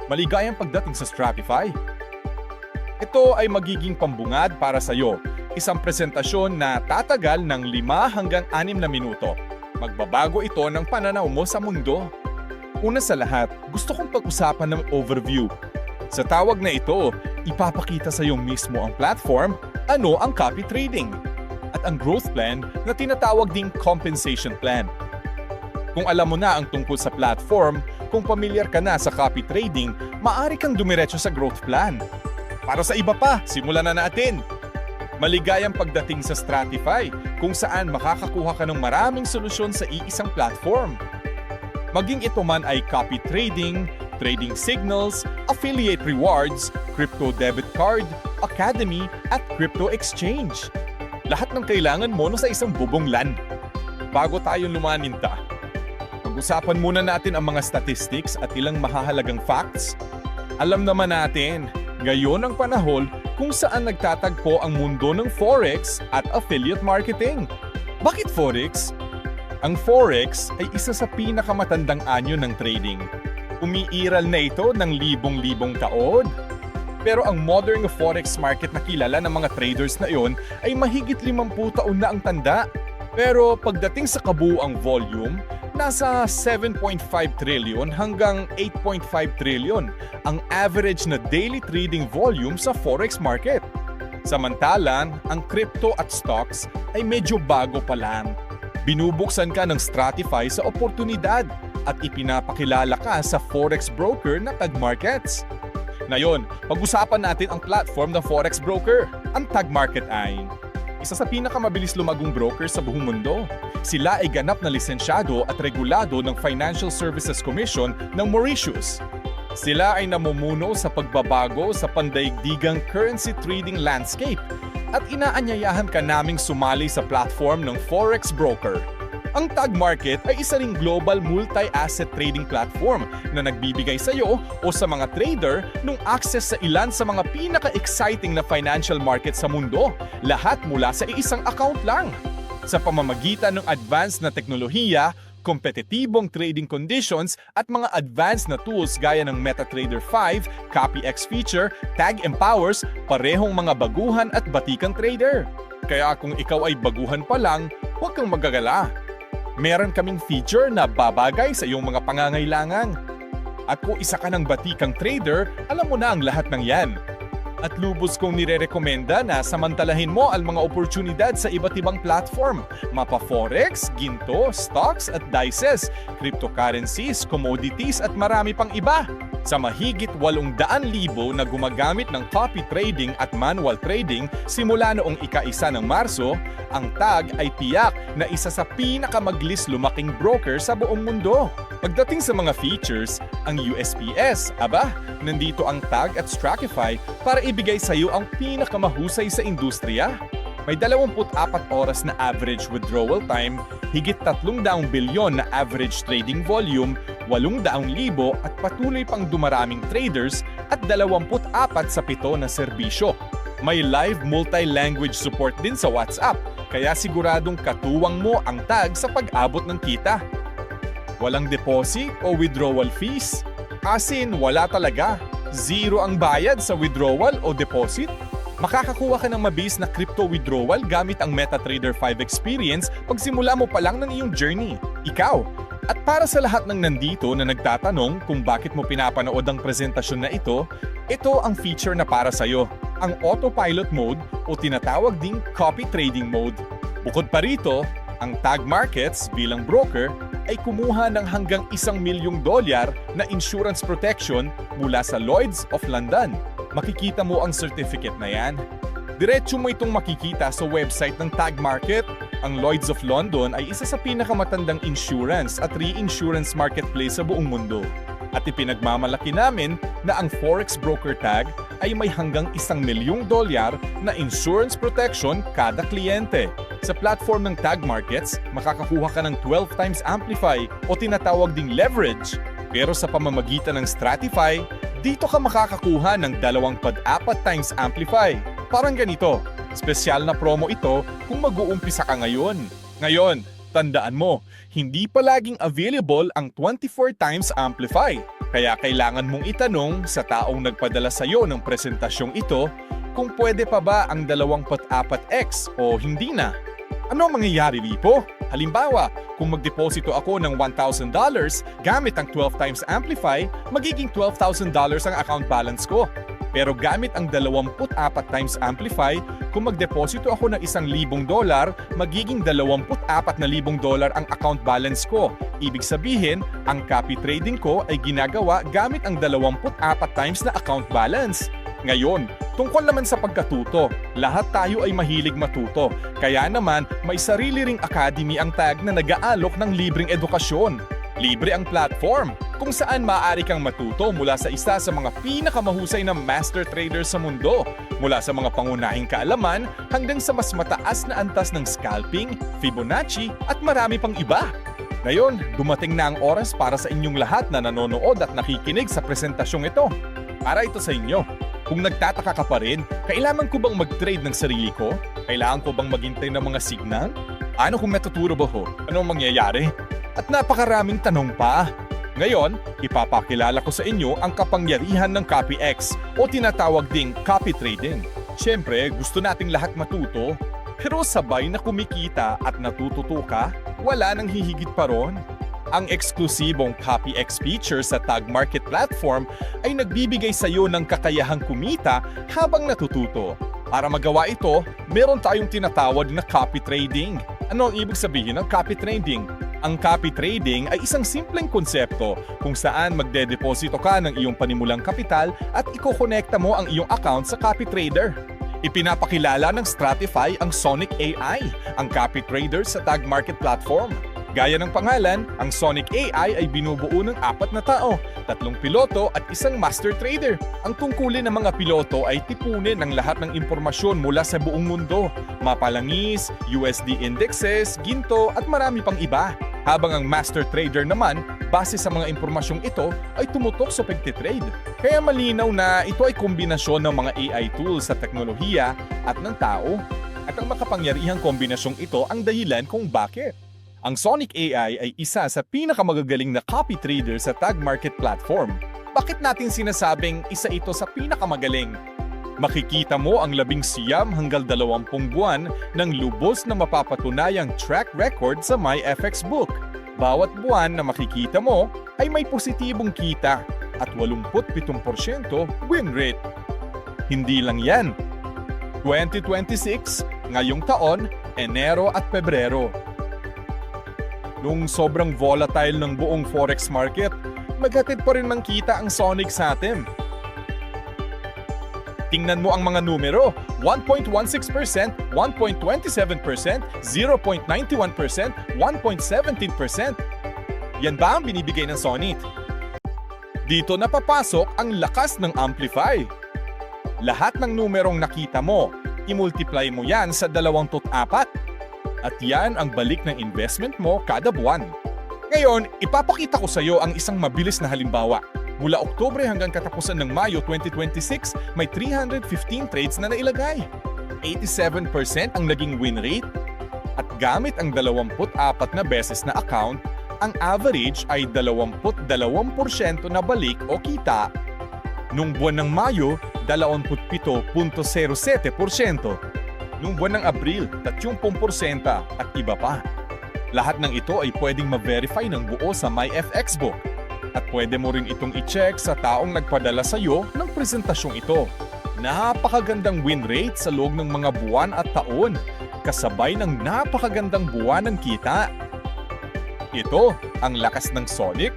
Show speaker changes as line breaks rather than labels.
Maligayang pagdating sa Stratify. Ito ay magiging pambungad para sa iyo. Isang presentasyon na tatagal ng 5 hanggang 6 na minuto. Magbabago ito ng pananaw mo sa mundo. Una sa lahat, gusto kong pag-usapan ng overview. Sa tawag na ito, ipapakita sa iyo mismo ang platform, ano ang copy trading, at ang growth plan na tinatawag ding compensation plan. Kung alam mo na ang tungkol sa platform, kung pamilyar ka na sa copy trading, maaari kang dumiretso sa growth plan. Para sa iba pa, simulan na natin! Maligayang pagdating sa Stratify, kung saan makakakuha ka ng maraming solusyon sa iisang platform. Maging ito man ay copy trading, trading signals, affiliate rewards, crypto debit card, academy, at crypto exchange. Lahat ng kailangan mo sa isang bubong LAN. Bago tayo lumaninta, pag-usapan muna natin ang mga statistics at ilang mahahalagang facts. Alam naman natin, ngayon ang panahon kung saan nagtatagpo ang mundo ng Forex at affiliate marketing. Bakit Forex? Ang Forex ay isa sa pinakamatandang anyo ng trading. Umiiral na ito ng libong-libong taon. Pero ang modern Forex market na kilala ng mga traders na iyon ay mahigit 50 taon na ang tanda. Pero pagdating sa kabuuang volume, nasa 7.5 trillion hanggang 8.5 trillion ang average na daily trading volume sa Forex market. Samantalang, ang crypto at stocks ay medyo bago pa lang. Binubuksan ka ng Stratify sa oportunidad at ipinapakilala ka sa Forex broker na Tag Markets. Ngayon, pag-usapan natin ang platform ng Forex broker. Ang Tag Market ay isa sa pinakamabilis lumagong broker sa buong mundo. Sila ay ganap na lisensyado at regulado ng Financial Services Commission ng Mauritius. Sila ay namumuno sa pagbabago sa pandaigdigang currency trading landscape at inaanyayahan ka naming sumali sa platform ng Forex broker. Ang Tag Market ay isa ring global multi-asset trading platform na nagbibigay sa iyo o sa mga trader ng access sa ilan sa mga pinaka-exciting na financial market sa mundo, lahat mula sa iisang account lang. Sa pamamagitan ng advanced na teknolohiya, kompetitibong trading conditions at mga advanced na tools gaya ng MetaTrader 5, CopyX feature, Tag Empowers, parehong mga baguhan at batikang trader. Kaya kung ikaw ay baguhan pa lang, huwag kang magagala. Meron kaming feature na babagay sa iyong mga pangangailangan. At kung isa ka ng batikang trader, alam mo na ang lahat ng yan. At lubos kong nirerekomenda na samantalahin mo ang mga oportunidad sa iba't ibang platform. Mapa Forex, Ginto, Stocks at Dices, cryptocurrencies, commodities at marami pang iba. Sa mahigit 800,000 na gumagamit ng copy trading at manual trading simula noong ika-1 ng Marso, ang TAG ay tiyak na isa sa pinakamaglis lumaking broker sa buong mundo. Pagdating sa mga features, ang USPS, nandito ang TAG at Stratify para ibigay sa iyo ang pinakamahusay sa industriya. May 24 oras na average withdrawal time, higit 300 bilyon na average trading volume, 800,000 at patuloy pang dumaraming traders at 24 sa 7 na serbisyo. May live multi-language support din sa WhatsApp, kaya siguradong katuwang mo ang TAG sa pag-abot ng kita. Walang deposit o withdrawal fees? As in, wala talaga. Zero ang bayad sa withdrawal o deposit. Makakakuha ka ng mabilis na crypto withdrawal gamit ang MetaTrader 5 experience pagsimula mo pa lang ng iyong journey. Ikaw! At para sa lahat ng nandito na nagtatanong kung bakit mo pinapanood ang presentasyon na ito ang feature na para sa'yo, ang autopilot mode o tinatawag ding copy trading mode. Bukod pa rito, ang Tag Markets bilang broker ay kumuha ng hanggang $1 milyong na insurance protection mula sa Lloyd's of London. Makikita mo ang certificate na yan. Diretso mo itong makikita sa website ng Tag Market. Ang Lloyd's of London ay isa sa pinakamatandang insurance at reinsurance marketplace sa buong mundo. At ipinagmamalaki namin na ang Forex Broker Tag ay may hanggang $1 milyong na insurance protection kada kliyente. Sa platform ng Tag Markets, makakakuha ka ng 12 times amplify o tinatawag ding leverage. Pero sa pamamagitan ng Stratify, dito ka makakakuha ng 2.4 times amplify. Parang ganito, spesyal na promo ito kung mag-uumpisa ka ngayon. Ngayon, tandaan mo, hindi palaging available ang 24 times amplify. Kaya kailangan mong itanong sa taong nagpadala sa iyo ng presentasyong ito kung pwede pa ba ang 24x o hindi na. Ano ang mangyayari dito? Halimbawa, kung magdeposito ako ng $1,000 gamit ang 12 times Amplify, magiging $12,000 ang account balance ko. Pero gamit ang 24 times Amplify, kung magdeposito ako ng $1,000, magiging $24,000 ang account balance ko. Ibig sabihin, ang copy trading ko ay ginagawa gamit ang 24 times na account balance. Ngayon, tungkol naman sa pagkatuto, lahat tayo ay mahilig matuto. Kaya naman, may sarili ring academy ang TAG na nag-aalok ng libreng edukasyon. Libre ang platform, kung saan maaari kang matuto mula sa isa sa mga pinakamahusay na master traders sa mundo, mula sa mga pangunahing kaalaman hanggang sa mas mataas na antas ng scalping, Fibonacci at marami pang iba. Ngayon, dumating na ang oras para sa inyong lahat na nanonood at nakikinig sa presentasyong ito. Para ito sa inyo. Kung nagtataka ka pa rin, kailangan ko bang mag-trade ng sarili ko? Kailangan ko bang maghintay ng mga signal? Ano kung matuturo ba ho? Ano ang mangyayari? At napakaraming tanong pa. Ngayon, ipapakilala ko sa inyo ang kapangyarihan ng CopyX o tinatawag ding copy trading. Siyempre, gusto nating lahat matuto, pero sabay na kumikita at natututo ka, wala nang hihigit pa ron. Ang eksklusibong CopyX feature sa Tag Market Platform ay nagbibigay sa iyo ng kakayahang kumita habang natututo. Para magawa ito, meron tayong tinatawag na copy trading. Ano ang ibig sabihin ng copy trading? Ang copy trading ay isang simpleng konsepto kung saan magdedeposito ka ng iyong panimulang kapital at ikokonekta mo ang iyong account sa copy trader. Ipinapakilala ng Stratify ang Sonic AI, ang copy trader sa Tag Market Platform. Gaya ng pangalan, ang Sonic AI ay binubuo ng 4 na tao, 3 piloto at 1 master trader. Ang tungkulin ng mga piloto ay tipunin ang lahat ng impormasyon mula sa buong mundo, mapalangis, USD indexes, ginto at marami pang iba. Habang ang master trader naman, base sa mga impormasyong ito, ay tumutok sa pagtitrade. Kaya malinaw na ito ay kombinasyon ng mga AI tools sa teknolohiya at ng tao. At ang makapangyarihang kombinasyong ito ang dahilan kung bakit. Ang Sonic AI ay isa sa pinakamagagaling na copy trader sa Tag Market Platform. Bakit natin sinasabing isa ito sa pinakamagaling? Makikita mo ang 19 hanggang 20 buwan ng lubos na mapapatunayang track record sa MyFX Book. Bawat buwan na makikita mo ay may positibong kita at 87% win rate. Hindi lang yan. 2026, ngayong taon, Enero at Pebrero. Nung sobrang volatile ng buong forex market, maghatid pa rin mang kita ang Sonic sa atin. Tingnan mo ang mga numero, 1.16%, 1.27%, 0.91%, 1.17%. Yan ba ang binibigay ng Sonic? Dito na papasok ang lakas ng Amplify. Lahat ng numerong nakita mo, i-multiply mo yan sa 24. At yan ang balik ng investment mo kada buwan. Ngayon, ipapakita ko sa iyo ang isang mabilis na halimbawa. Mula Oktubre hanggang katapusan ng Mayo 2026, may 315 trades na nailagay. 87% ang naging win rate. At gamit ang 24 na beses na account, ang average ay 22% na balik o kita. Nung buwan ng Mayo, 27.07%. Nung buwan ng Abril, 30% at iba pa. Lahat ng ito ay pwedeng ma-verify ng buo sa MyFX Book. At pwede mo rin itong i-check sa taong nagpadala sa iyo ng presentasyong ito. Napakagandang win rate sa loob ng mga buwan at taon, kasabay ng napakagandang buwan ng kita. Ito ang lakas ng Sonic